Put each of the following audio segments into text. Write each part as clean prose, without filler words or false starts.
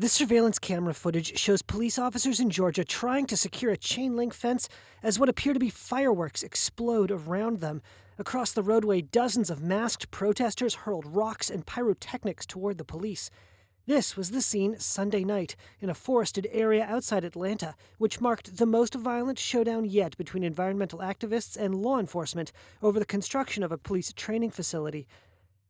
This surveillance camera footage shows police officers in Georgia trying to secure a chain-link fence as what appear to be fireworks explode around them. Across the roadway, dozens of masked protesters hurled rocks and pyrotechnics toward the police. This was the scene Sunday night in a forested area outside Atlanta, which marked the most violent showdown yet between environmental activists and law enforcement over the construction of a police training facility.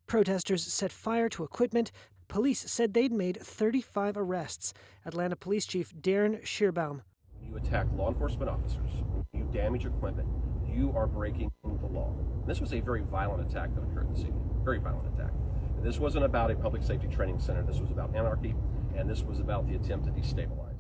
Protesters set fire to equipment. Police said they'd made 35 arrests. Atlanta Police Chief Darren Shearbaum. When you attack law enforcement officers, when you damage equipment, you are breaking the law. This was a very violent attack that occurred this evening. Very violent attack. This wasn't about a public safety training center. This was about anarchy, and this was about the attempt to destabilize.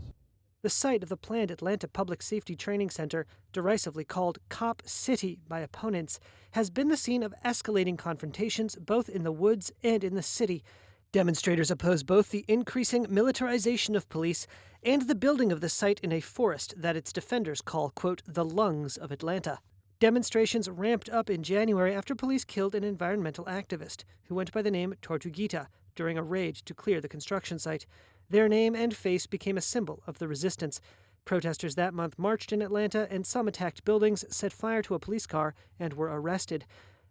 The site of the planned Atlanta Public Safety Training Center, derisively called Cop City by opponents, has been the scene of escalating confrontations both in the woods and in the city. Demonstrators oppose both the increasing militarization of police and the building of the site in a forest that its defenders call, quote, the lungs of Atlanta. Demonstrations ramped up in January after police killed an environmental activist who went by the name Tortuguita during a raid to clear the construction site. Their name and face became a symbol of the resistance. Protesters that month marched in Atlanta, and some attacked buildings, set fire to a police car, and were arrested.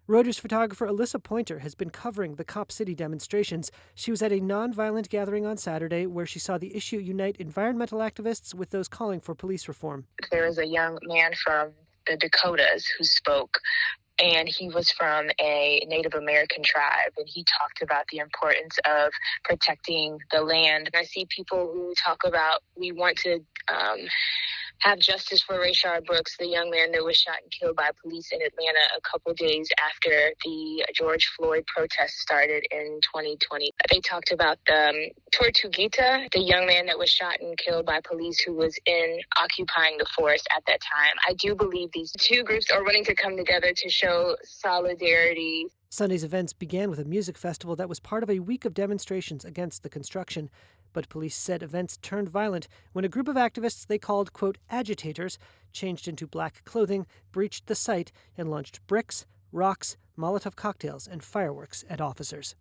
Reuters photographer Alyssa Pointer has been covering the Cop City demonstrations. She was at a nonviolent gathering on Saturday where she saw the issue unite environmental activists with those calling for police reform. There was a young man from the Dakotas who spoke, and he was from a Native American tribe, and he talked about the importance of protecting the land. I see people who talk about we want to have justice for Rayshard Brooks, the young man that was shot and killed by police in Atlanta a couple days after the George Floyd protests started in 2020. They talked about the Tortuguita, the young man that was shot and killed by police who was in occupying the forest at that time. I do believe these two groups are wanting to come together to show solidarity. Sunday's events began with a music festival that was part of a week of demonstrations against the construction. But police said events turned violent when a group of activists they called, quote, agitators, changed into black clothing, breached the site, and launched bricks, rocks, Molotov cocktails, and fireworks at officers.